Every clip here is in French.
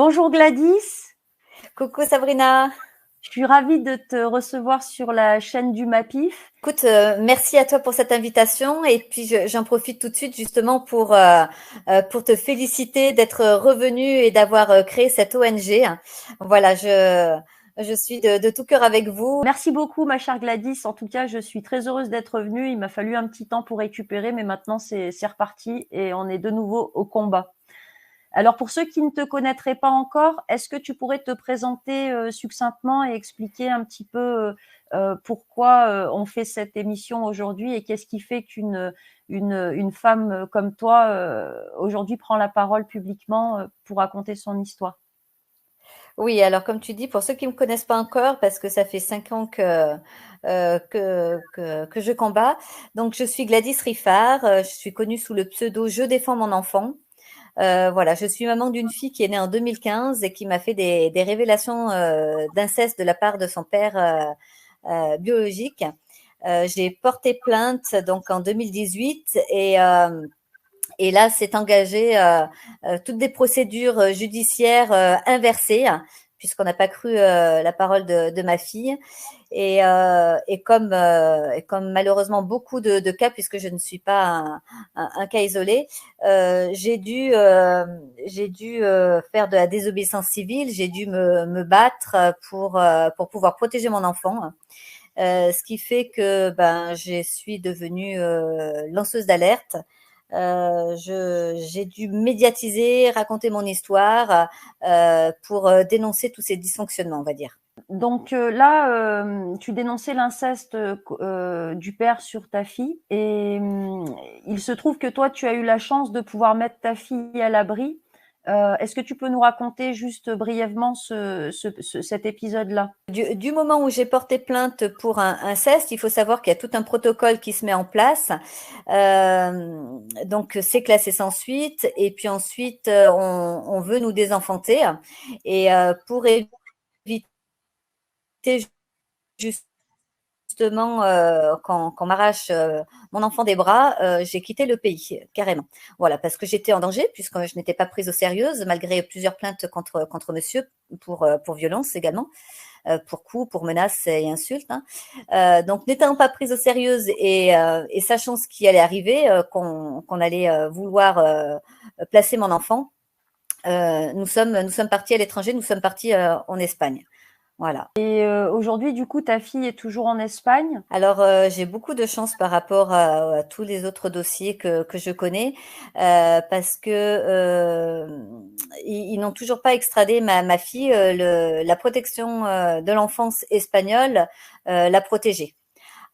Bonjour Gladys, Coucou Sabrina. je suis ravie de te recevoir sur la chaîne du MAPIF. Écoute, merci à toi pour cette invitation et puis j'en profite tout de suite justement pour te féliciter d'être revenu et d'avoir créé cette ONG. Voilà, je suis de tout cœur avec vous. Merci beaucoup ma chère Gladys, en tout cas je suis très heureuse d'être venue, il m'a fallu un petit temps pour récupérer mais maintenant c'est reparti et on est de nouveau au combat. Alors pour ceux qui ne te connaîtraient pas encore, est-ce que tu pourrais te présenter succinctement et expliquer un petit peu pourquoi on fait cette émission aujourd'hui et qu'est-ce qui fait qu'une femme comme toi aujourd'hui prend la parole publiquement pour raconter son histoire? Oui, alors comme tu dis, pour ceux qui me connaissent pas encore, parce que ça fait 5 ans que je combats, donc je suis Gladys Riffard, je suis connue sous le pseudo Je défends mon enfant. Voilà, je suis maman d'une fille qui est née en 2015 et qui m'a fait des révélations d'inceste de la part de son père biologique. J'ai porté plainte donc en 2018 et là, c'est engagé toutes des procédures judiciaires inversées, puisqu'on n'a pas cru la parole de ma fille. Et comme malheureusement beaucoup de cas, puisque je ne suis pas un cas isolé, j'ai dû faire de la désobéissance civile, j'ai dû me battre pour pouvoir protéger mon enfant. Ce qui fait que je suis devenue lanceuse d'alerte. J'ai dû médiatiser, raconter mon histoire pour dénoncer tous ces dysfonctionnements, on va dire. Donc là, tu dénonçais l'inceste du père sur ta fille et il se trouve que toi, tu as eu la chance de pouvoir mettre ta fille à l'abri. Est-ce que tu peux nous raconter juste brièvement cet épisode-là? Du moment où j'ai porté plainte pour un inceste, il faut savoir qu'il y a tout un protocole qui se met en place. Donc c'est classé sans suite et puis ensuite on veut nous désenfanter et pour éviter justement qu'on m'arrache mon enfant des bras, j'ai quitté le pays carrément. Voilà, parce que j'étais en danger puisque je n'étais pas prise au sérieux malgré plusieurs plaintes contre monsieur pour violence également, pour coups, pour menaces et insultes. Donc n'étant pas prise au sérieux et sachant ce qui allait arriver, qu'on allait vouloir placer mon enfant, nous sommes partis à l'étranger, nous sommes partis en Espagne. Voilà. Et aujourd'hui, du coup, ta fille est toujours en Espagne. Alors, j'ai beaucoup de chance par rapport à tous les autres dossiers que je connais, parce que ils n'ont toujours pas extradé ma fille. La protection de l'enfance espagnole l'a protégée.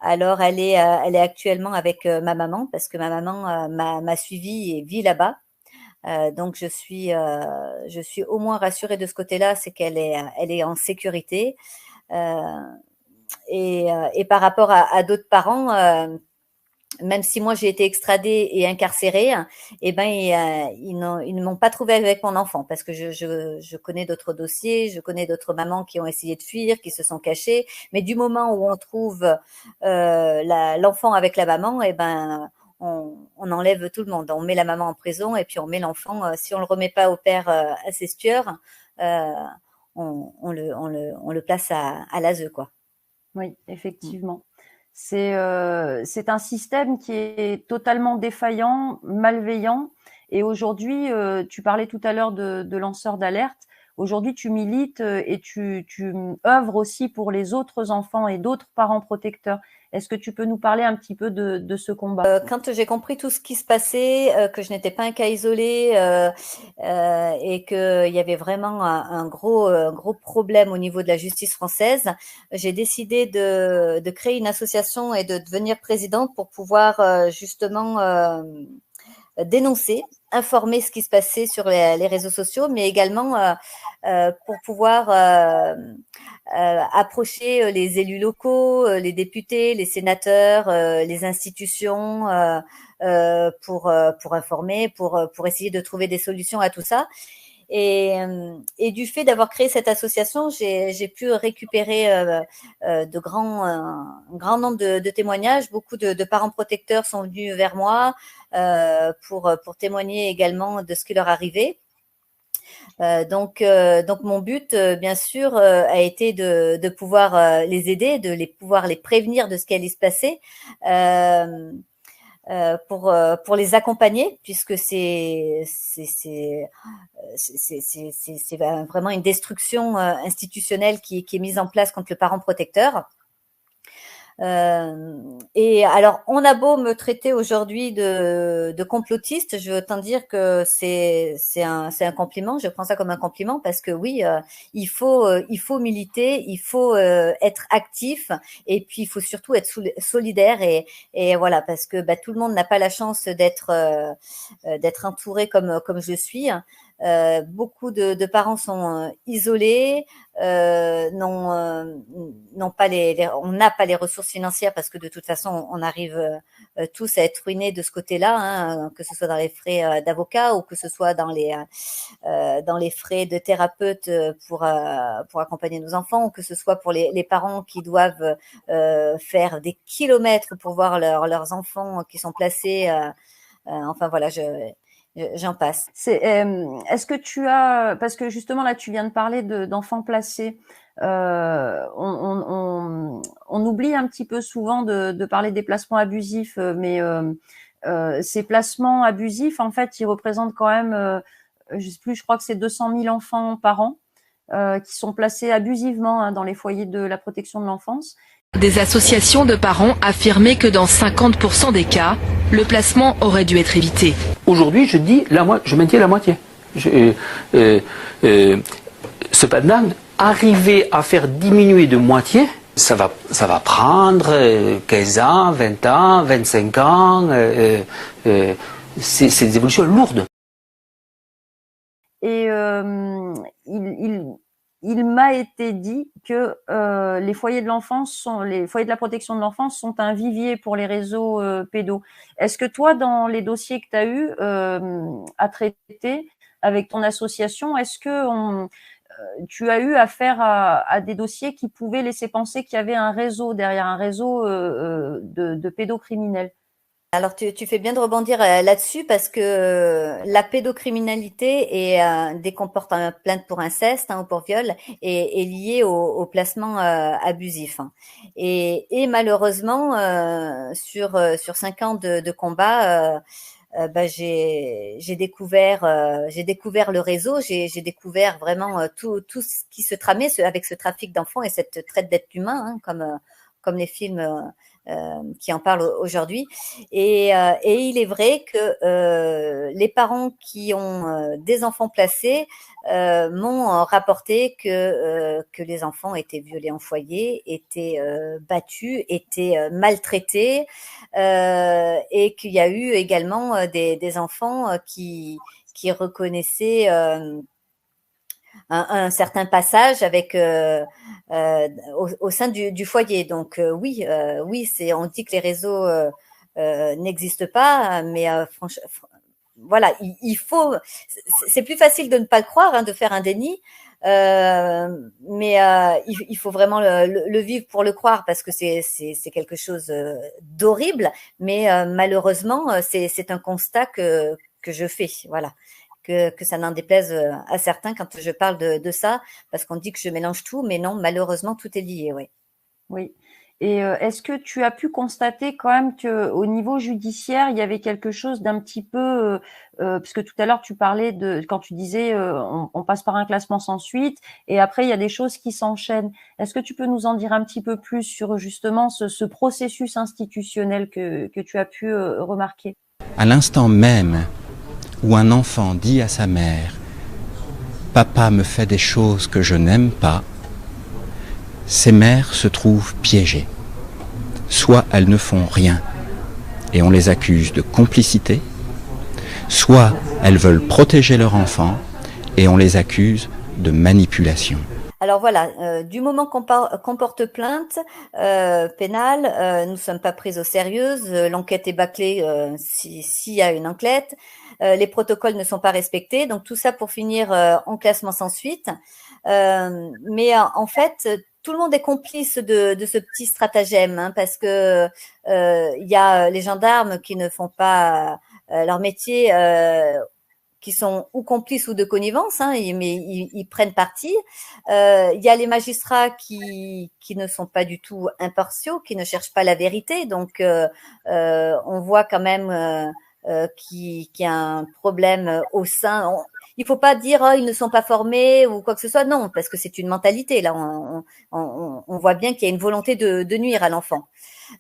Alors, elle est actuellement avec ma maman, parce que ma maman m'a suivie et vit là-bas. Donc, je suis au moins rassurée de ce côté-là, c'est elle est en sécurité. Euh, et par rapport à d'autres parents, même si moi j'ai été extradée et incarcérée, eh ben ils ne m'ont pas trouvée avec mon enfant parce que je connais d'autres dossiers, je connais d'autres mamans qui ont essayé de fuir, qui se sont cachées, mais du moment où on trouve l'enfant avec la maman, eh ben on enlève tout le monde, on met la maman en prison et puis on met l'enfant. Si on le remet pas au père incestueur, euh, on le place à l'ASE quoi. Oui, effectivement. C'est un système qui est totalement défaillant, malveillant. Et aujourd'hui, tu parlais tout à l'heure de lanceurs d'alerte. Aujourd'hui, tu milites et tu œuvres aussi pour les autres enfants et d'autres parents protecteurs. Est-ce que tu peux nous parler un petit peu de ce combat? Quand j'ai compris tout ce qui se passait, que je n'étais pas un cas isolé et qu'il y avait vraiment un gros problème au niveau de la justice française, j'ai décidé de créer une association et de devenir présidente pour pouvoir justement dénoncer, informer ce qui se passait sur les réseaux sociaux, mais également pour pouvoir approcher les élus locaux, les députés, les sénateurs, les institutions pour informer, pour essayer de trouver des solutions à tout ça. Et du fait d'avoir créé cette association, j'ai pu récupérer un grand nombre de témoignages. Beaucoup de parents protecteurs sont venus vers moi pour témoigner également de ce qui leur arrivait. Donc mon but, bien sûr, a été de pouvoir les aider, pouvoir les prévenir de ce qui allait se passer, euh, pour les accompagner, puisque c'est vraiment une destruction institutionnelle qui est mise en place contre le parent protecteur. Et alors, on a beau me traiter aujourd'hui de complotiste, je veux t'en dire que c'est un compliment. Je prends ça comme un compliment parce que oui, il faut militer, il faut être actif, et puis il faut surtout être solidaire, et voilà, parce que tout le monde n'a pas la chance d'être entouré comme je suis. Beaucoup de parents sont isolés, n'ont pas on n'a pas les ressources financières, parce que de toute façon on arrive tous à être ruinés de ce côté-là, hein, que ce soit dans les frais d'avocat, ou que ce soit dans les frais de thérapeute pour accompagner nos enfants, ou que ce soit pour les parents qui doivent faire des kilomètres pour voir leurs enfants qui sont placés. Enfin voilà, j'en passe. Est-ce que tu as, parce que justement là tu viens de parler d'enfants placés, on oublie un petit peu souvent de parler des placements abusifs, mais ces placements abusifs, en fait, ils représentent quand même, je sais plus, je crois que c'est 200 000 enfants par an qui sont placés abusivement, hein, dans les foyers de la protection de l'enfance. Des associations de parents affirmaient que dans 50% des cas, le placement aurait dû être évité. Aujourd'hui, je dis, je maintiens la moitié. Cependant, arriver à faire diminuer de moitié, ça va prendre 15 ans, 20 ans, 25 ans. C'est des évolutions lourdes. Et il m'a été dit que les foyers de la protection de l'enfance sont un vivier pour les réseaux pédos. Est-ce que toi, dans les dossiers que tu as eu à traiter avec ton association, est-ce que tu as eu affaire à des dossiers qui pouvaient laisser penser qu'il y avait un réseau derrière, un réseau de pédocriminels? Alors tu fais bien de rebondir là-dessus, parce que la pédocriminalité et dès qu'on porte plainte pour inceste, hein, ou pour viol, est liée au placement abusif, hein. Et malheureusement, sur 5 ans de combat, j'ai découvert le réseau, j'ai découvert vraiment tout ce qui se tramait avec ce trafic d'enfants et cette traite d'êtres humains, hein, comme les films qui en parlent aujourd'hui. Et il est vrai que les parents qui ont des enfants placés m'ont rapporté que les enfants étaient violés en foyer, étaient battus, étaient maltraités, et qu'il y a eu également des enfants qui reconnaissaient un certain passage avec au sein du foyer. Donc oui, on dit que les réseaux n'existent pas, mais voilà, il faut. C'est plus facile de ne pas le croire, hein, de faire un déni. Mais il faut vraiment le vivre pour le croire, parce que c'est quelque chose d'horrible. Mais malheureusement, c'est un constat que je fais. Voilà. Que ça n'en déplaise à certains quand je parle de ça, parce qu'on dit que je mélange tout, mais non, malheureusement, tout est lié, oui. Oui. Et est-ce que tu as pu constater quand même que au niveau judiciaire, il y avait quelque chose d'un petit peu, parce que tout à l'heure tu parlais quand tu disais on passe par un classement sans suite, et après il y a des choses qui s'enchaînent. Est-ce que tu peux nous en dire un petit peu plus sur justement ce processus institutionnel que tu as pu remarquer? À l'instant même où un enfant dit à sa mère « Papa me fait des choses que je n'aime pas », ces mères se trouvent piégées. Soit elles ne font rien et on les accuse de complicité, soit elles veulent protéger leur enfant et on les accuse de manipulation. Alors voilà, du moment qu'on porte plainte pénale, nous ne sommes pas prises au sérieux, l'enquête est bâclée s'il y a une enquête, les protocoles ne sont pas respectés, donc tout ça pour finir en classement sans suite. Mais en fait, tout le monde est complice de ce petit stratagème, hein, parce que il y a les gendarmes qui ne font pas leur métier qui sont ou complices ou de connivence, hein, mais ils prennent parti. Il y a les magistrats qui ne sont pas du tout impartiaux, qui ne cherchent pas la vérité. Donc, on voit quand même qu'il y a un problème au sein. Il faut pas dire ils ne sont pas formés ou quoi que ce soit. Non, parce que c'est une mentalité. Là, on voit bien qu'il y a une volonté de nuire à l'enfant.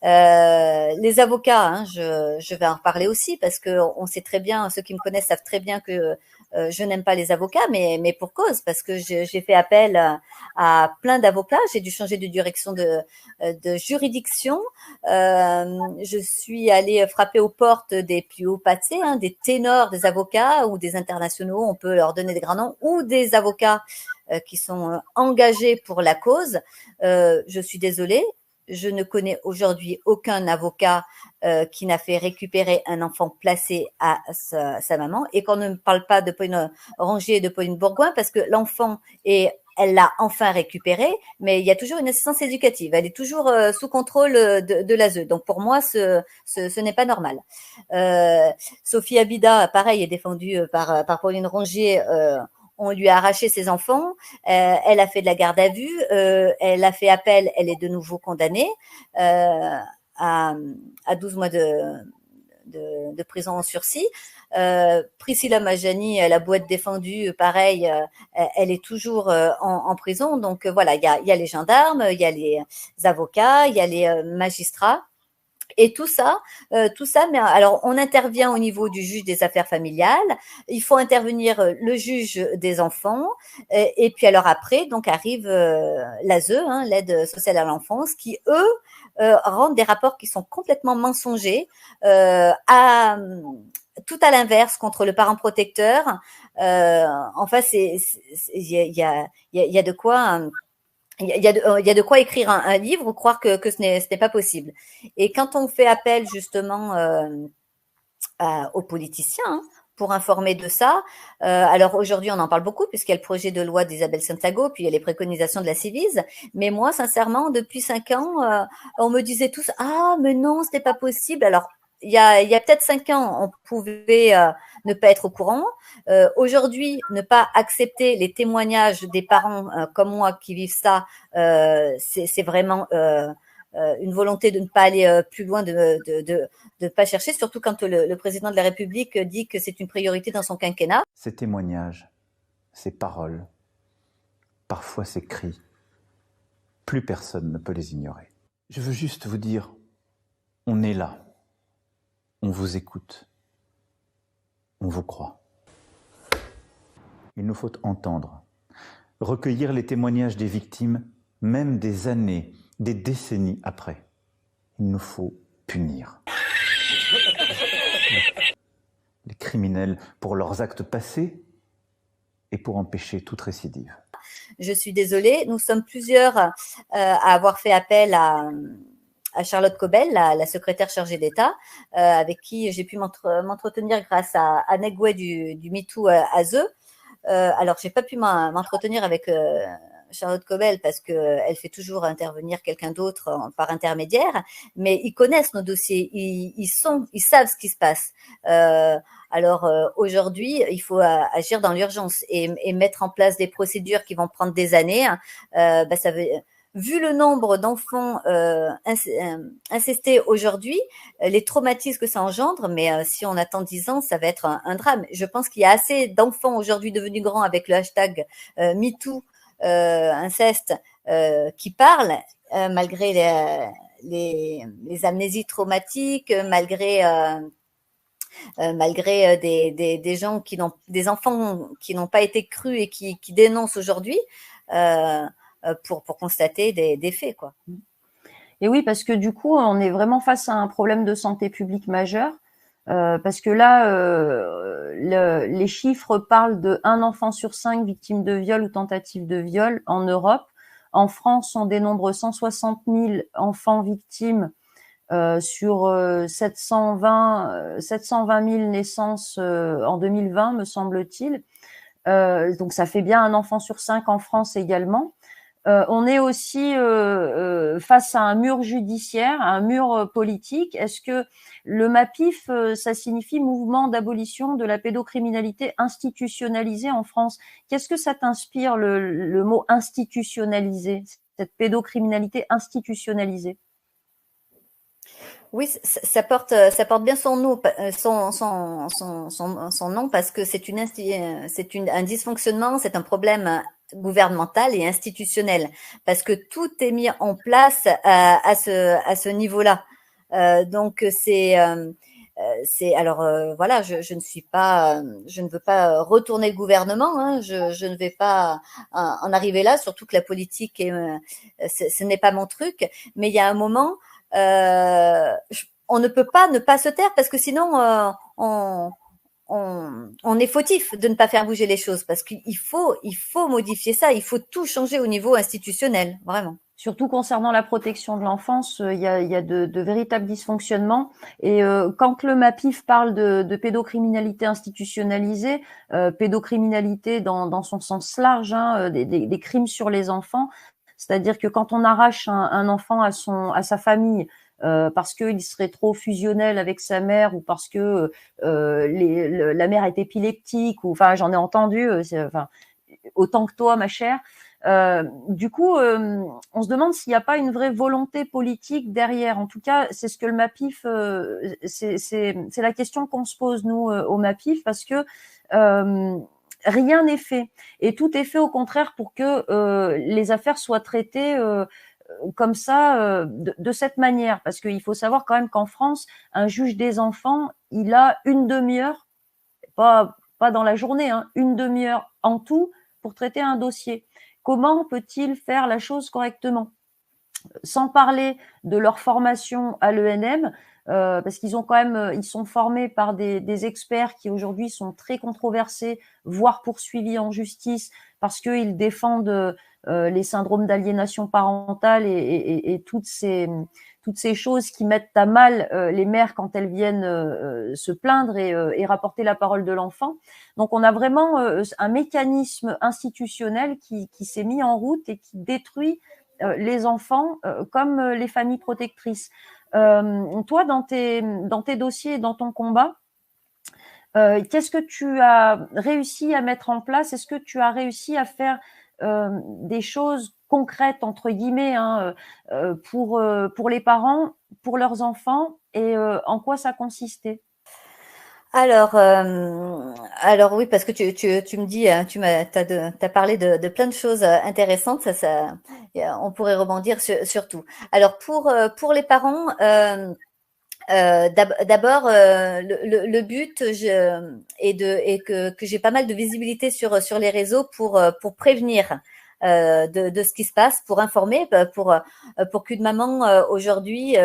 Les avocats, hein, je vais en reparler aussi parce que on sait très bien, ceux qui me connaissent savent très bien que je n'aime pas les avocats, mais pour cause, parce que j'ai fait appel à plein d'avocats. J'ai dû changer de direction de juridiction. Je suis allée frapper aux portes des plus hauts pâtés, hein, des ténors, des avocats ou des internationaux. On peut leur donner des grands noms ou des avocats qui sont engagés pour la cause. Je suis désolée. Je ne connais aujourd'hui aucun avocat qui n'a fait récupérer un enfant placé à sa maman, et qu'on ne parle pas de Pauline Rongier et de Pauline Bourgoin parce que l'enfant elle l'a enfin récupéré, mais il y a toujours une assistance éducative. Elle est toujours sous contrôle de l'ASE. Donc pour moi, ce n'est pas normal. Sophie Abida, pareil, est défendue par Pauline Rongier. On lui a arraché ses enfants, elle a fait de la garde à vue, elle a fait appel, elle est de nouveau condamnée à 12 mois de prison en sursis. Priscilla Majani, elle a beau être défendue, pareil, elle est toujours en prison. Donc voilà, il y a les gendarmes, il y a les avocats, il y a les magistrats. Et tout ça, mais alors on intervient au niveau du juge des affaires familiales. Il faut intervenir le juge des enfants, et puis alors après, donc arrive l'ASE, hein, l'aide sociale à l'enfance, qui eux rendent des rapports qui sont complètement mensongers, tout à l'inverse contre le parent protecteur. Enfin, il y a de quoi. Il y a de quoi écrire un livre, croire que ce n'est pas possible. Et quand on fait appel justement aux politiciens, hein, pour informer de ça, alors aujourd'hui on en parle beaucoup puisqu'il y a le projet de loi d'Isabelle Santiago, puis il y a les préconisations de la Civise. Mais moi, sincèrement, depuis 5 ans, on me disait tous mais non, ce n'est pas possible. Alors il y a peut-être 5 ans, on pouvait ne pas être au courant. Aujourd'hui, ne pas accepter les témoignages des parents comme moi qui vivent ça, c'est vraiment une volonté de ne pas aller plus loin, de pas chercher, surtout quand le président de la République dit que c'est une priorité dans son quinquennat. Ces témoignages, ces paroles, parfois ces cris, plus personne ne peut les ignorer. Je veux juste vous dire, on est là. On vous écoute. On vous croit. Il nous faut entendre, recueillir les témoignages des victimes, même des années, des décennies après. Il nous faut punir les criminels pour leurs actes passés et pour empêcher toute récidive. Je suis désolée, nous sommes plusieurs à avoir fait appel à Charlotte Cobel, la secrétaire chargée d'État, avec qui j'ai pu m'entretenir grâce à Annette Gouet du MeToo ASE. Alors, j'ai pas pu m'entretenir avec Charlotte Cobel parce que elle fait toujours intervenir quelqu'un d'autre par intermédiaire, mais ils connaissent nos dossiers, ils savent ce qui se passe. Alors aujourd'hui, il faut agir dans l'urgence et mettre en place des procédures qui vont prendre des années. Ça veut Vu le nombre d'enfants incestés aujourd'hui, les traumatismes que ça engendre, mais si on attend 10 ans, ça va être un drame. Je pense qu'il y a assez d'enfants aujourd'hui devenus grands avec le hashtag MeToo inceste qui parlent, malgré les amnésies traumatiques, malgré des gens des enfants qui n'ont pas été crus et qui dénoncent aujourd'hui. Pour constater des faits, quoi. Et oui, parce que du coup, on est vraiment face à un problème de santé publique majeur, parce que là, les chiffres parlent de 1 enfant sur 5 victime de viol ou tentative de viol en Europe. En France, on dénombre 160 000 enfants victimes sur 720 000 naissances en 2020, me semble-t-il. Donc ça fait bien 1 enfant sur 5 en France également. On est aussi face à un mur judiciaire, un mur politique. Est-ce que le MAPIF, ça signifie Mouvement d'abolition de la pédocriminalité institutionnalisée en France? Qu'est-ce que ça t'inspire, le mot institutionnalisé, cette pédocriminalité institutionnalisée? Oui, ça porte bien son nom, son nom parce que un dysfonctionnement, c'est un problème gouvernemental et institutionnel parce que tout est mis en place à ce niveau-là. Donc voilà, je ne veux pas retourner le gouvernement, hein, je ne vais pas en arriver là, surtout que la politique ce n'est pas mon truc, mais il y a un moment on ne peut pas ne pas se taire parce que sinon on est fautif de ne pas faire bouger les choses parce qu'il faut modifier ça, il faut tout changer au niveau institutionnel, vraiment. Surtout concernant la protection de l'enfance, il y a de véritables dysfonctionnements. Et quand le MAPIF parle de pédocriminalité institutionnalisée, pédocriminalité dans son sens large, hein, des crimes sur les enfants, c'est-à-dire que quand on arrache un enfant à sa famille parce qu'il serait trop fusionnel avec sa mère ou parce que la mère est épileptique, ou enfin j'en ai entendu, autant que toi ma chère. Du coup, on se demande s'il n'y a pas une vraie volonté politique derrière. En tout cas, c'est ce que le MAPIF, c'est la question qu'on se pose nous au MAPIF, parce que rien n'est fait et tout est fait au contraire pour que les affaires soient traitées comme ça, de cette manière, parce qu'il faut savoir quand même qu'en France, un juge des enfants, il a une demi-heure, pas dans la journée, hein, une demi-heure en tout pour traiter un dossier. Comment peut-il faire la chose correctement? Sans parler de leur formation à l'ENM, parce qu'ils ont quand même, ils sont formés par des experts qui aujourd'hui sont très controversés, voire poursuivis en justice, parce qu'ils défendent les syndromes d'aliénation parentale et toutes ces choses qui mettent à mal les mères quand elles viennent se plaindre et rapporter la parole de l'enfant. Donc on a vraiment un mécanisme institutionnel qui s'est mis en route et qui détruit les enfants comme les familles protectrices. Toi, dans tes dossiers, dans ton combat, qu'est-ce que tu as réussi à mettre en place? Est-ce que tu as réussi à faire des choses concrètes, entre guillemets, hein, pour les parents, pour leurs enfants, et en quoi ça consistait? Alors oui, parce que tu me dis, hein, t'as parlé de plein de choses intéressantes. On pourrait rebondir sur tout. Alors pour les parents, d'abord le but est que j'ai pas mal de visibilité sur les réseaux pour prévenir de ce qui se passe, pour informer, pour qu'une maman aujourd'hui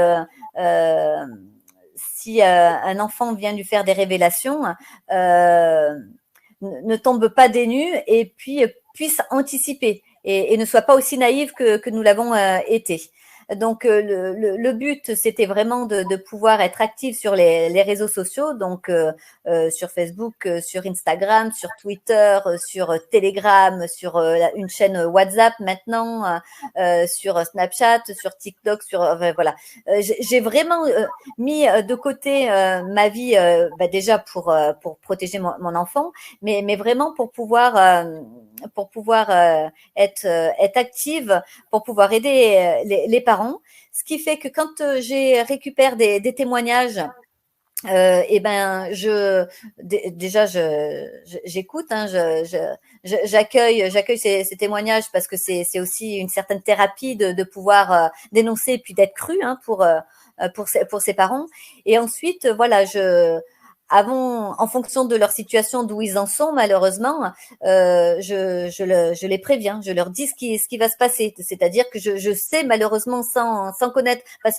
si un enfant vient lui faire des révélations, ne tombe pas des nues et puis puisse anticiper et ne soit pas aussi naïve que nous l'avons été. Donc le but, c'était vraiment de pouvoir être active sur les réseaux sociaux, donc sur Facebook, sur Instagram, sur Twitter, sur Telegram, sur une chaîne WhatsApp maintenant, sur Snapchat, sur TikTok, voilà. J'ai vraiment mis de côté ma vie, déjà pour protéger mon enfant, mais vraiment pour pouvoir être active, pour pouvoir aider les parents. Ce qui fait que quand j'ai récupère des témoignages, j'écoute, hein, j'accueille ces témoignages parce que c'est aussi une certaine thérapie de pouvoir dénoncer puis d'être cru, hein, pour ses parents. Et ensuite, voilà, en fonction de leur situation, d'où ils en sont, malheureusement, je les préviens, je leur dis ce qui va se passer. C'est-à-dire que je sais, malheureusement, sans connaître, parce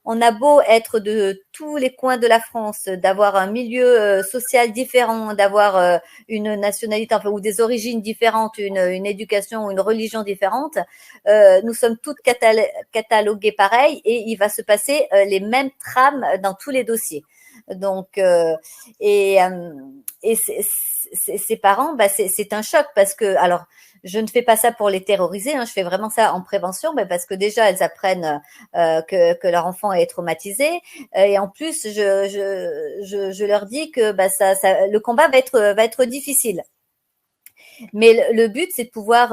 on a beau être de tous les coins de la France, d'avoir un milieu social différent, d'avoir une nationalité, enfin, ou des origines différentes, une éducation ou une religion différente, nous sommes toutes cataloguées pareil et il va se passer les mêmes trames dans tous les dossiers. Donc, et ces parents, bah, c'est un choc parce que, alors, je ne fais pas ça pour les terroriser, hein, je fais vraiment ça en prévention, bah, parce que déjà elles apprennent que leur enfant est traumatisé, et en plus je leur dis que bah, le combat va être difficile. Mais le but, c'est pouvoir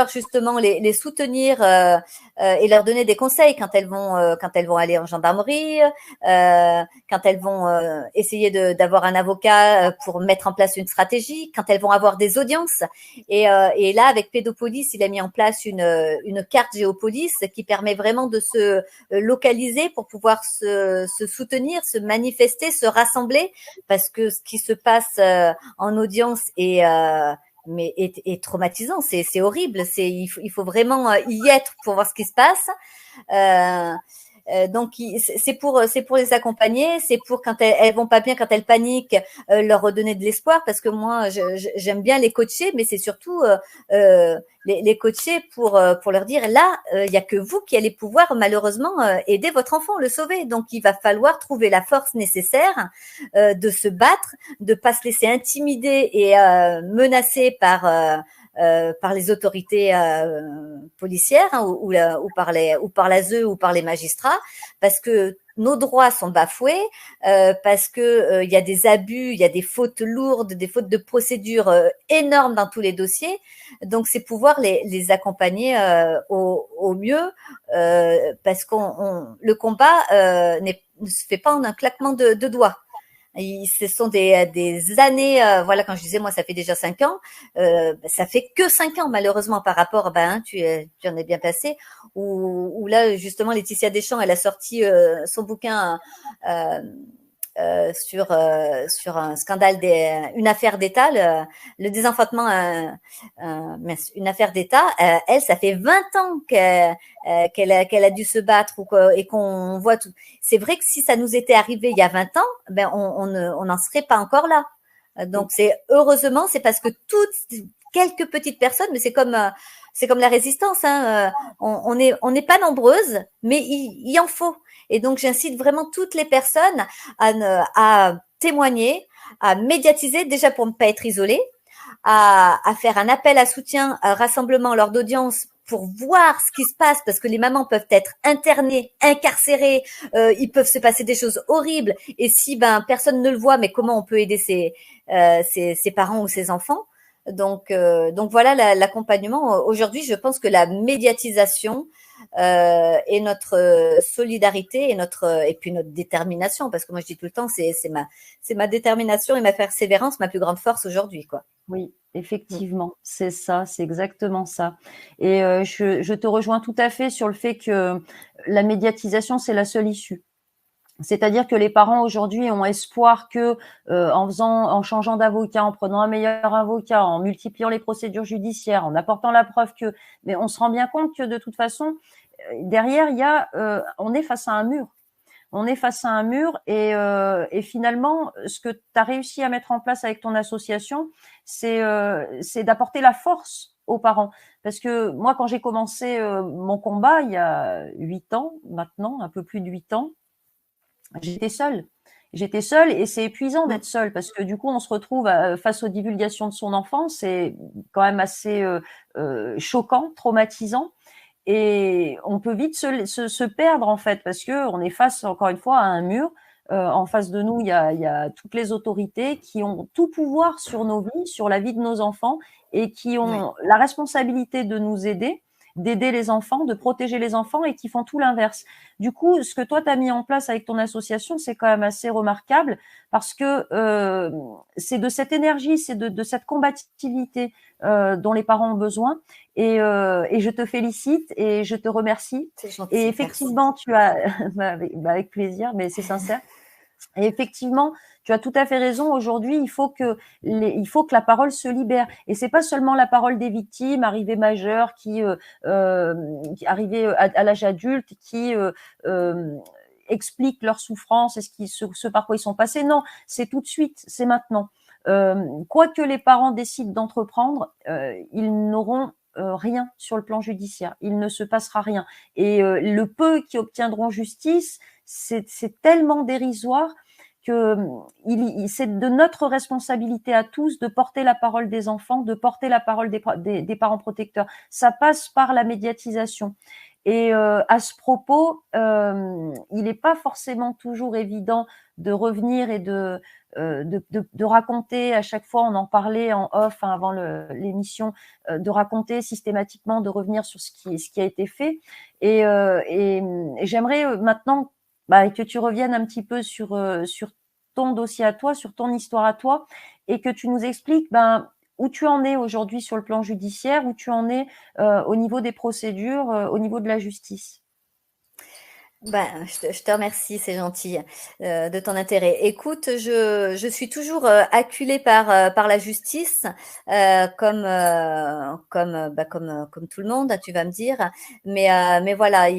justement les soutenir et leur donner des conseils quand elles vont aller en gendarmerie, quand elles vont essayer d'avoir un avocat pour mettre en place une stratégie, quand elles vont avoir des audiences. Et là, avec Pédopolis, il a mis en place une carte géopolice qui permet vraiment de se localiser pour pouvoir se soutenir, se manifester, se rassembler, parce que ce qui se passe en audience est traumatisant, c'est horrible, il faut vraiment y être pour voir ce qui se passe. Donc c'est pour les accompagner, c'est pour quand elles vont pas bien, quand elles paniquent, leur redonner de l'espoir, parce que moi j'aime bien les coacher, mais c'est surtout les coacher pour leur dire là il y a que vous qui allez pouvoir malheureusement aider votre enfant, le sauver. Donc il va falloir trouver la force nécessaire de se battre, de pas se laisser intimider et menacer par les autorités policières, hein, ou par l'ASE ou par les magistrats, parce que nos droits sont bafoués, parce que il y a des abus, il y a des fautes lourdes, des fautes de procédure énormes dans tous les dossiers. Donc c'est pouvoir les accompagner au mieux, parce le combat ne se fait pas en un claquement de doigts. Ce sont des années, voilà, quand je disais, moi, ça fait déjà 5 ans, ça fait que 5 ans, malheureusement, par rapport, tu en es bien passé, où là, justement, Laetitia Deschamps, elle a sorti son bouquin sur un scandale, une affaire d'État, le désenfantement, une affaire d'État. Elle, ça fait 20 ans qu'elle a dû se battre, et qu'on voit tout. C'est vrai que si ça nous était arrivé il y a 20 ans, ben on n'en serait pas encore là. Donc heureusement, c'est parce que quelques petites personnes, mais c'est comme la résistance, hein. On n'est pas nombreuses, mais il en faut. Et donc j'incite vraiment toutes les personnes à témoigner, à médiatiser, déjà pour ne pas être isolées, à faire un appel à soutien, un rassemblement lors d'audience pour voir ce qui se passe, parce que les mamans peuvent être internées, incarcérées, il peuvent se passer des choses horribles, et si personne ne le voit, mais comment on peut aider ses parents ou ses enfants? Donc voilà l'accompagnement. Aujourd'hui, je pense que la médiatisation et notre solidarité et puis notre détermination, parce que moi je dis tout le temps, c'est ma détermination et ma persévérance, ma plus grande force aujourd'hui, quoi. Oui, effectivement, c'est ça, c'est exactement ça. Et je te rejoins tout à fait sur le fait que la médiatisation, c'est la seule issue. C'est-à-dire que les parents aujourd'hui ont espoir que en changeant d'avocat, en prenant un meilleur avocat, en multipliant les procédures judiciaires, en apportant la preuve que, mais on se rend bien compte que de toute façon derrière on est face à un mur. On est face à un mur, et finalement, ce que tu as réussi à mettre en place avec ton association, c'est d'apporter la force aux parents. Parce que moi, quand j'ai commencé mon combat il y a 8 ans maintenant, un peu plus de 8 ans, j'étais seule. J'étais seule, et c'est épuisant d'être seule, parce que du coup, on se retrouve face aux divulgations de son enfant. C'est quand même assez choquant, traumatisant. Et on peut vite se perdre, en fait, parce que on est face, encore une fois, à un mur. En face de nous, il y a toutes les autorités qui ont tout pouvoir sur nos vies, sur la vie de nos enfants, et qui ont la responsabilité de nous aider, d'aider les enfants, de protéger les enfants, et qui font tout l'inverse. Du coup, ce que toi, tu as mis en place avec ton association, c'est quand même assez remarquable, parce que c'est de cette énergie, c'est de cette combativité dont les parents ont besoin. Et je te félicite et je te remercie. C'est gentil, et effectivement, tu as avec plaisir, mais c'est sincère. Et effectivement, tu as tout à fait raison. Aujourd'hui, il faut que la parole se libère. Et c'est pas seulement la parole des victimes arrivées majeures qui arrivées à l'âge adulte, qui expliquent leur souffrance et ce par quoi ils sont passés. Non, c'est tout de suite, c'est maintenant. Quoi que les parents décident d'entreprendre, ils n'auront rien sur le plan judiciaire. Il ne se passera rien. Et le peu qui obtiendront justice, c'est tellement dérisoire que c'est de notre responsabilité à tous de porter la parole des enfants, de porter la parole des parents protecteurs. Ça passe par la médiatisation. Et à ce propos, il n'est pas forcément toujours évident de revenir et de raconter à chaque fois, on en parlait en off avant l'émission, de raconter systématiquement, de revenir sur ce qui a été fait. Et j'aimerais maintenant que tu reviennes un petit peu sur ton dossier à toi, sur ton histoire à toi, et que tu nous expliques où tu en es aujourd'hui sur le plan judiciaire, où tu en es au niveau des procédures, au niveau de la justice. Je te remercie, c'est gentil de ton intérêt. Écoute, je suis toujours acculée par la justice, comme tout le monde, tu vas me dire. Mais voilà,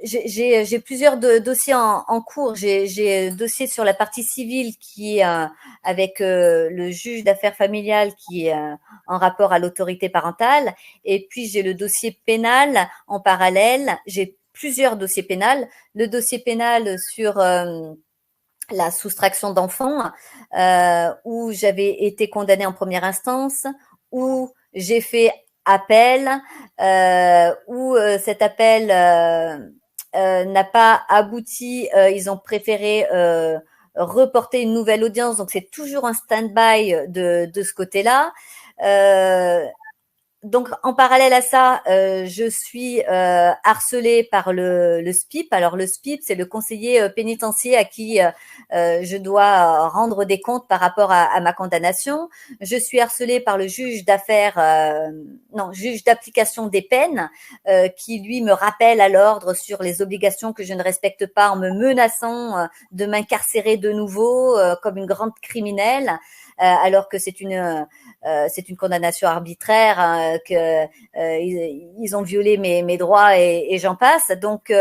j'ai plusieurs dossiers en cours. J'ai dossier sur la partie civile qui est avec le juge d'affaires familiales qui est en rapport à l'autorité parentale. Et puis j'ai le dossier pénal en parallèle. J'ai plusieurs dossiers pénals. Le dossier pénal sur la soustraction d'enfants, où j'avais été condamnée en première instance, où j'ai fait appel, où cet appel n'a pas abouti. Ils ont préféré reporter une nouvelle audience, donc c'est toujours un stand-by de ce côté-là. Donc, en parallèle à ça, je suis harcelée par le SPIP. Alors, le SPIP, c'est le conseiller pénitentiaire à qui je dois rendre des comptes par rapport à ma condamnation. Je suis harcelée par le juge juge d'application des peines, qui lui me rappelle à l'ordre sur les obligations que je ne respecte pas en me menaçant de m'incarcérer de nouveau comme une grande criminelle, alors que c'est une condamnation arbitraire, que ils ont violé mes droits et j'en passe. Donc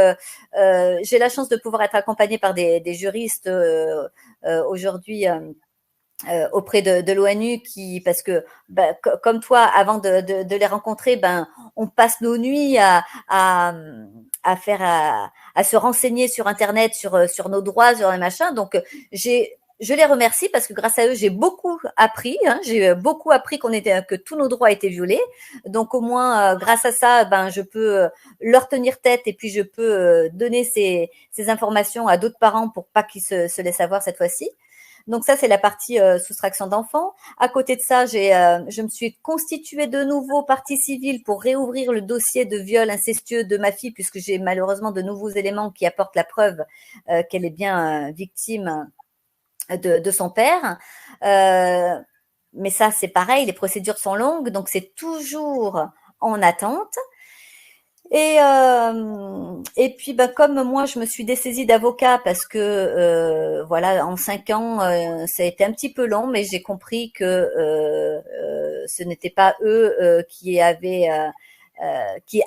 j'ai la chance de pouvoir être accompagnée par des juristes aujourd'hui auprès de l'ONU parce que comme toi, avant de les rencontrer, on passe nos nuits à se renseigner sur Internet sur nos droits, sur les machins. Donc je les remercie parce que grâce à eux, j'ai beaucoup appris. J'ai beaucoup appris que tous nos droits étaient violés. Donc au moins, grâce à ça, je peux leur tenir tête et puis je peux donner ces informations à d'autres parents pour pas qu'ils se laissent avoir cette fois-ci. Donc ça, c'est la partie soustraction d'enfants. À côté de ça, je me suis constituée de nouveau partie civile pour réouvrir le dossier de viol incestueux de ma fille, puisque j'ai malheureusement de nouveaux éléments qui apportent la preuve qu'elle est bien victime de son père. Mais ça, c'est pareil, les procédures sont longues, donc c'est toujours en attente. Et puis comme moi je me suis dessaisie d'avocat parce que voilà, en 5 ans ça a été un petit peu long, mais j'ai compris que ce n'était pas eux qui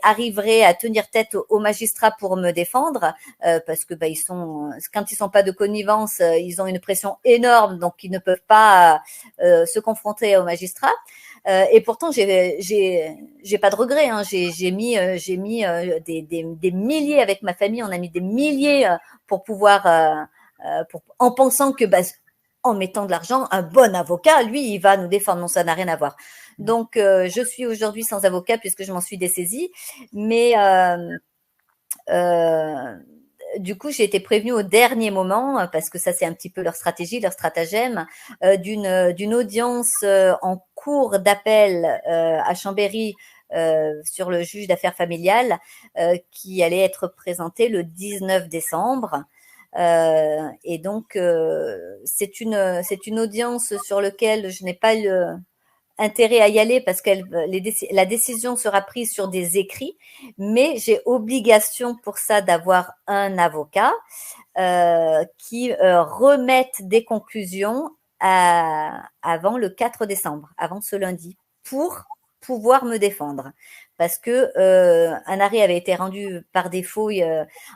arriveraient à tenir tête aux magistrats pour me défendre, parce que quand ils sont pas de connivence, ils ont une pression énorme, donc ils ne peuvent pas se confronter aux magistrats. Et pourtant j'ai pas de regrets. J'ai mis des milliers avec ma famille. On a mis des milliers pour pouvoir, en pensant que en mettant de l'argent, un bon avocat, lui, il va nous défendre. Non, ça n'a rien à voir. Donc je suis aujourd'hui sans avocat puisque je m'en suis dessaisie. Mais du coup, j'ai été prévenue au dernier moment, parce que ça, c'est un petit peu leur stratégie, leur stratagème, d'une audience en cours d'appel à Chambéry sur le juge d'affaires familiales qui allait être présentée le 19 décembre. Et donc, c'est une audience sur laquelle je n'ai pas eu intérêt à y aller parce que la décision sera prise sur des écrits, mais j'ai obligation pour ça d'avoir un avocat qui remette des conclusions avant le 4 décembre, avant ce lundi, pour pouvoir me défendre. Parce que un arrêt avait été rendu par défaut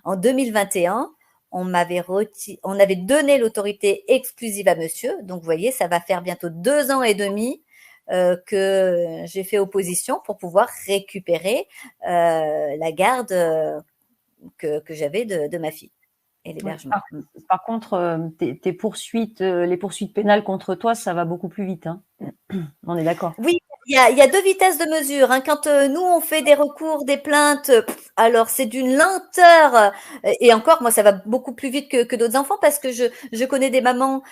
en 2021. On avait donné l'autorité exclusive à monsieur. Donc, vous voyez, ça va faire bientôt 2 ans et demi que j'ai fait opposition pour pouvoir récupérer la garde que j'avais de ma fille et l'hébergement. Par contre, tes poursuites, les poursuites pénales contre toi, ça va beaucoup plus vite, hein. On est d'accord. Oui, il y a 2 vitesses de mesure, hein. Quand, nous on fait des recours, des plaintes, alors c'est d'une lenteur, et encore moi ça va beaucoup plus vite que d'autres enfants parce que je connais des mamans,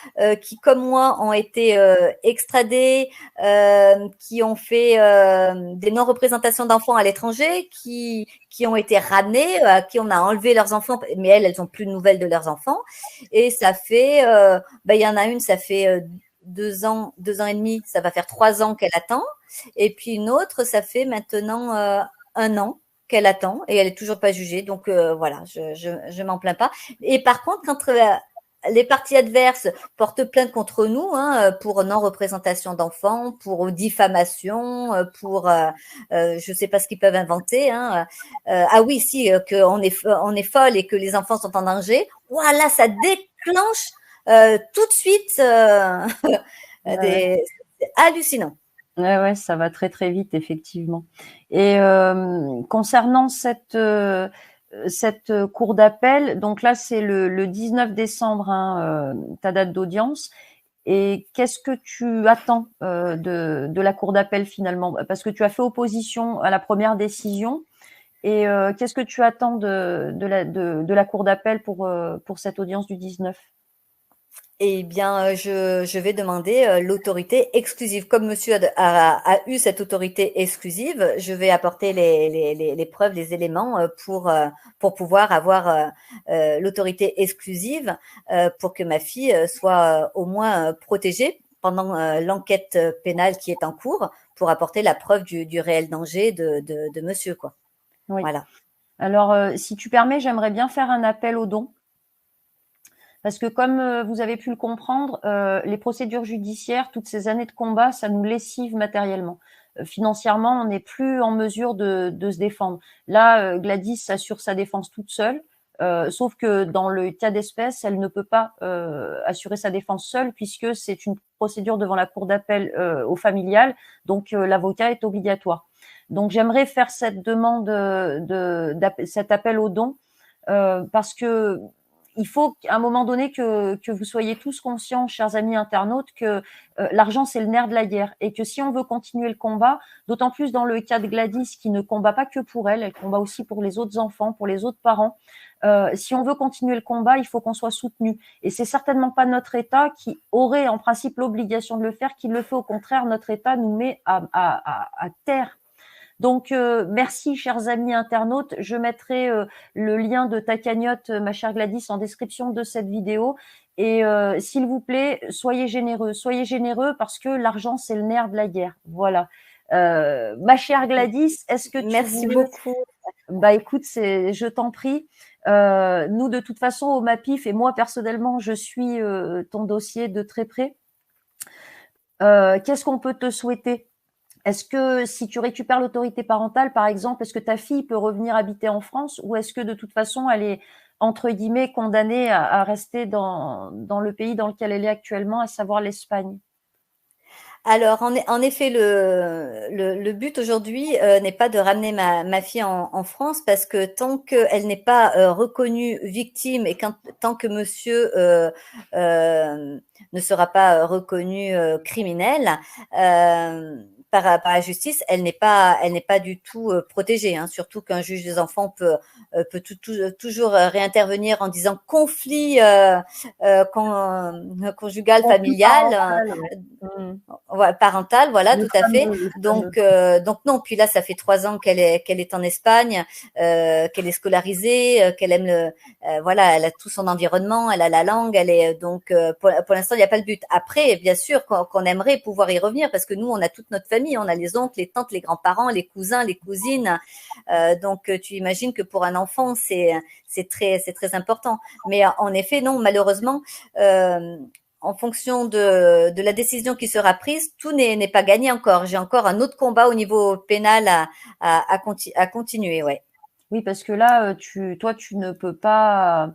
qui comme moi ont été, extradées, qui ont fait, des non-représentations d'enfants à l'étranger, qui ont été ramenées, à qui on a enlevé leurs enfants, mais elles ont plus de nouvelles de leurs enfants et ça fait, il y en a une, ça fait, 2 ans, 2 ans et demi, ça va faire 3 ans qu'elle attend. Et puis une autre, ça fait maintenant 1 an qu'elle attend et elle est toujours pas jugée. Donc voilà, je m'en plains pas. Et par contre, quand les parties adverses portent plainte contre nous pour non-représentation d'enfants, pour diffamation, pour je sais pas ce qu'ils peuvent inventer. Ah oui, si qu'on est folle et que les enfants sont en danger. Voilà, ça déclenche tout de suite c'est hallucinant. Ouais, ça va très très vite effectivement. Et concernant cette cour d'appel, donc là c'est le 19 décembre, ta date d'audience. Et qu'est-ce que tu attends de la cour d'appel finalement? Parce que tu as fait opposition à la première décision. Et qu'est-ce que tu attends de la cour d'appel pour cette audience du 19? Eh bien, je vais demander l'autorité exclusive. Comme monsieur a eu cette autorité exclusive, je vais apporter les preuves, les éléments pour pouvoir avoir l'autorité exclusive pour que ma fille soit au moins protégée pendant l'enquête pénale qui est en cours pour apporter la preuve du réel danger de monsieur, quoi. Oui. Voilà. Alors, si tu permets, j'aimerais bien faire un appel aux dons. Parce que comme vous avez pu le comprendre, les procédures judiciaires, toutes ces années de combat, ça nous lessive matériellement. Financièrement, on n'est plus en mesure de se défendre. Là, Gladys assure sa défense toute seule, sauf que dans le cas d'espèce, elle ne peut pas assurer sa défense seule puisque c'est une procédure devant la cour d'appel au familial, donc l'avocat est obligatoire. Donc j'aimerais faire cette demande cet appel aux dons parce que il faut qu'à un moment donné que vous soyez tous conscients, chers amis internautes, que l'argent c'est le nerf de la guerre et que si on veut continuer le combat, d'autant plus dans le cas de Gladys qui ne combat pas que pour elle, elle combat aussi pour les autres enfants, pour les autres parents. Si on veut continuer le combat, il faut qu'on soit soutenu. Et c'est certainement pas notre État qui aurait en principe l'obligation de le faire, qui le fait. Au contraire, notre État nous met à terre. Donc, merci, chers amis internautes. Je mettrai le lien de ta cagnotte, ma chère Gladys, en description de cette vidéo. Et s'il vous plaît, soyez généreux. Soyez généreux parce que l'argent, c'est le nerf de la guerre. Voilà. Ma chère Gladys, est-ce que tu Merci beaucoup. Bah écoute, je t'en prie. Nous, de toute façon, au MAPIF, et moi personnellement, je suis ton dossier de très près. Qu'est-ce qu'on peut te souhaiter? Est-ce que si tu récupères l'autorité parentale, par exemple, est-ce que ta fille peut revenir habiter en France ou est-ce que de toute façon elle est entre guillemets condamnée à rester dans le pays dans lequel elle est actuellement, à savoir l'Espagne? Alors, en effet, le but aujourd'hui n'est pas de ramener ma fille en France parce que tant qu'elle n'est pas reconnue victime et tant que monsieur ne sera pas reconnu criminel par la justice, elle n'est pas du tout protégée. Surtout qu'un juge des enfants peut toujours réintervenir en disant conflit conjugal, familial. Parental, voilà, tout à fait. Donc non. Puis là, ça fait 3 ans qu'elle est en Espagne, qu'elle est scolarisée, qu'elle aime voilà, elle a tout son environnement, elle a la langue, elle est donc pour l'instant, il n'y a pas le but. Après, bien sûr, qu'on aimerait pouvoir y revenir parce que nous, on a toute notre famille, on a les oncles, les tantes, les grands-parents, les cousins, les cousines. Donc tu imagines que pour un enfant, c'est très important. Mais en effet, non, malheureusement. En fonction de la décision qui sera prise, tout n'est pas gagné encore. J'ai encore un autre combat au niveau pénal à continuer, ouais. Oui, parce que là, toi, tu ne peux pas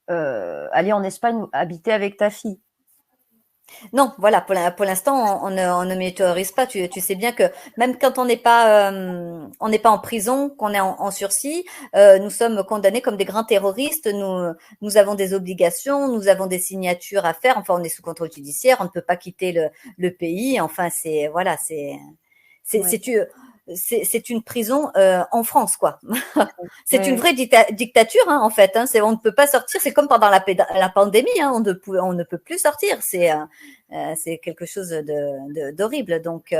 aller en Espagne habiter avec ta fille. Non, voilà, pour l'instant, on ne m'autorise pas. Tu sais bien que même quand on n'est pas en prison, qu'on est en sursis, nous sommes condamnés comme des grands terroristes. Nous avons des obligations, nous avons des signatures à faire. Enfin, on est sous contrôle judiciaire, on ne peut pas quitter le pays. Enfin, voilà, c'est, Ouais. c'est, tu- c'est une prison en France, quoi. C'est une Ouais. vraie dictature, hein, en fait. Hein. On ne peut pas sortir. C'est comme pendant la pandémie. Hein, on ne peut plus sortir. C'est quelque chose d'horrible. Oui.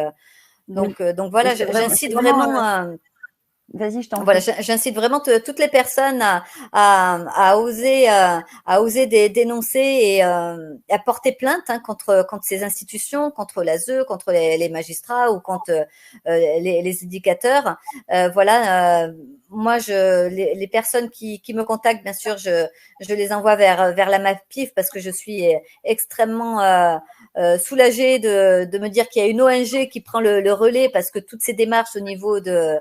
Donc Et voilà, c'est j'incite vraiment. vraiment. Vas-y, je t'en Voilà, prie. j'incite vraiment toutes les personnes à oser dénoncer et à porter plainte, hein, contre ces institutions, contre l'ASE, contre les magistrats ou contre les éducateurs. Voilà, moi, les personnes qui me contactent, bien sûr, je les envoie vers la MAPIF parce que je suis extrêmement soulagée de me dire qu'il y a une ONG qui prend le relais parce que toutes ces démarches au niveau ne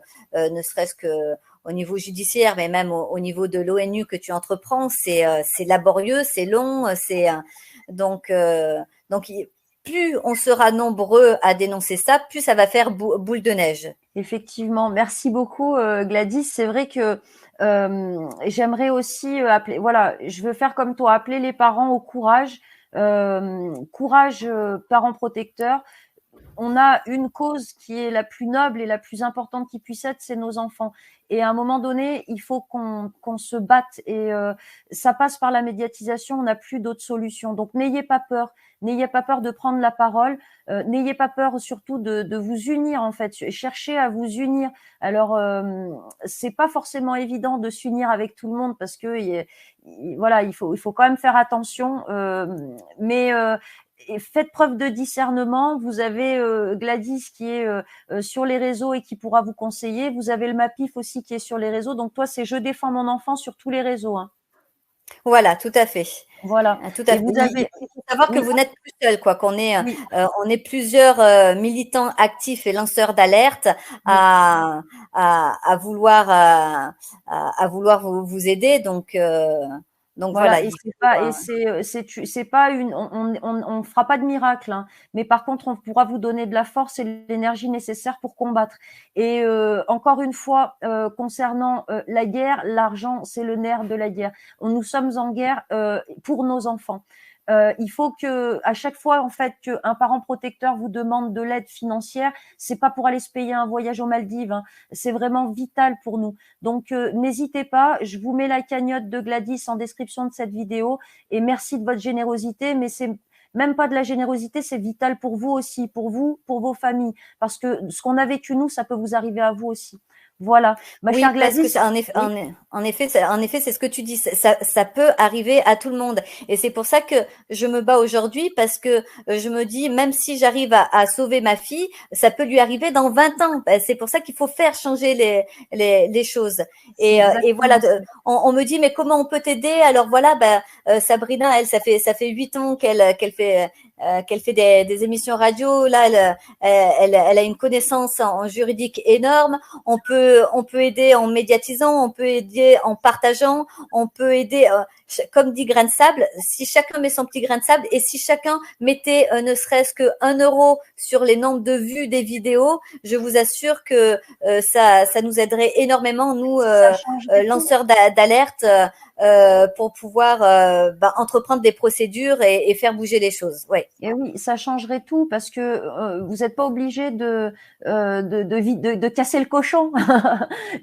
serait-ce que au niveau judiciaire, mais même au niveau de l'ONU que tu entreprends, c'est laborieux, c'est long, donc euh, donc plus on sera nombreux à dénoncer ça, plus ça va faire boule de neige. Effectivement, merci beaucoup Gladys. C'est vrai que j'aimerais aussi appeler, voilà, je veux faire comme toi, appeler les parents au courage, courage parents protecteurs. On a une cause qui est la plus noble et la plus importante qui puisse être, c'est nos enfants. Et à un moment donné, il faut qu'on se batte et ça passe par la médiatisation, on n'a plus d'autres solutions. Donc n'ayez pas peur de prendre la parole, n'ayez pas peur surtout de vous unir en fait, cherchez à vous unir. Alors c'est pas forcément évident de s'unir avec tout le monde parce que voilà, il faut quand même faire attention, mais et faites preuve de discernement. Vous avez Gladys qui est sur les réseaux et qui pourra vous conseiller. Vous avez le MAPIF aussi qui est sur les réseaux. Donc toi, c'est Je défends mon enfant sur tous les réseaux. Hein. Voilà, tout à fait. Voilà. Tout à Et fait. vous avez, Il faut savoir que oui, vous n'êtes plus seul, quoi, oui, on est plusieurs militants actifs et lanceurs d'alerte oui. à vouloir à vouloir vous aider. Donc voilà, Voilà, et il c'est faut, pas et c'est pas une on fera pas de miracle, hein, mais par contre on pourra vous donner de la force et de l'énergie nécessaire pour combattre. Et encore une fois, concernant la guerre, l'argent c'est le nerf de la guerre. Nous sommes en guerre pour nos enfants. Il faut que à chaque fois en fait qu'un parent protecteur vous demande de l'aide financière, c'est pas pour aller se payer un voyage aux Maldives, hein, c'est vraiment vital pour nous. Donc, n'hésitez pas, je vous mets la cagnotte de Gladys en description de cette vidéo et merci de votre générosité, mais c'est même pas de la générosité, c'est vital pour vous aussi, pour vous, pour vos familles, parce que ce qu'on a vécu nous, ça peut vous arriver à vous aussi. Voilà, ma chère oui, parce que Gladys. en, en effet, c'est ce que tu dis. Ça peut arriver à tout le monde, et c'est pour ça que je me bats aujourd'hui parce que je me dis, même si j'arrive à sauver ma fille, ça peut lui arriver dans 20 ans. C'est pour ça qu'il faut faire changer les choses. C'est Et voilà, exactement ça. on me dit, mais comment on peut t'aider? Alors voilà, Sabrina, elle, ça fait 8 ans qu'elle fait des émissions radio. Là, elle a une connaissance en juridique énorme. On peut aider en médiatisant, on peut aider en partageant, on peut aider, comme dit Grain de Sable, si chacun met son petit grain de sable et si chacun mettait ne serait-ce que 1 € sur les nombres de vues des vidéos, je vous assure que ça nous aiderait énormément, nous, Ça changerait tout. lanceurs d'alerte, pour pouvoir entreprendre des procédures et faire bouger les choses. Ouais. Et oui, ça changerait tout parce que vous n'êtes pas obligé de casser le cochon,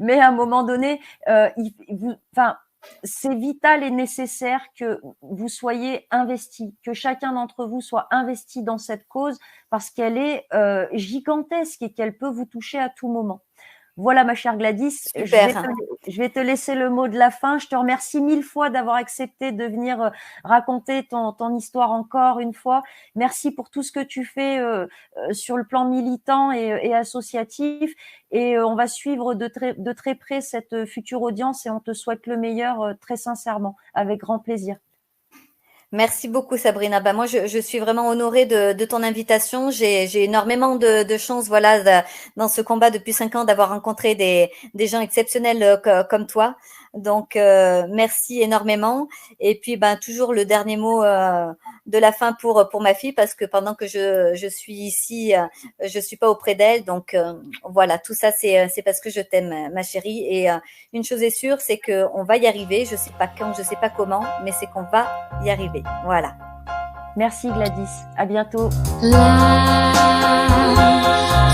mais à un moment donné, enfin, c'est vital et nécessaire que vous soyez investis, que chacun d'entre vous soit investi dans cette cause parce qu'elle est gigantesque et qu'elle peut vous toucher à tout moment. Voilà, ma chère Gladys, Super. je vais te laisser le mot de la fin. Je te remercie 1000 fois d'avoir accepté de venir raconter ton histoire encore une fois. Merci pour tout ce que tu fais sur le plan militant et associatif. Et on va suivre de très près cette future audience et on te souhaite le meilleur très sincèrement, avec grand plaisir. Merci beaucoup Sabrina. Moi je suis vraiment honorée de ton invitation. J'ai énormément de chance voilà dans ce combat depuis 5 ans d'avoir rencontré des gens exceptionnels comme toi. Donc, merci énormément. Et puis, toujours le dernier mot de la fin pour ma fille, parce que pendant que je suis ici, je suis pas auprès d'elle. Donc, voilà, tout ça, c'est parce que je t'aime, ma chérie. Et une chose est sûre, c'est que on va y arriver. Je sais pas quand, je sais pas comment, mais c'est qu'on va y arriver. Voilà. Merci Gladys. À bientôt. Lie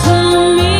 to me.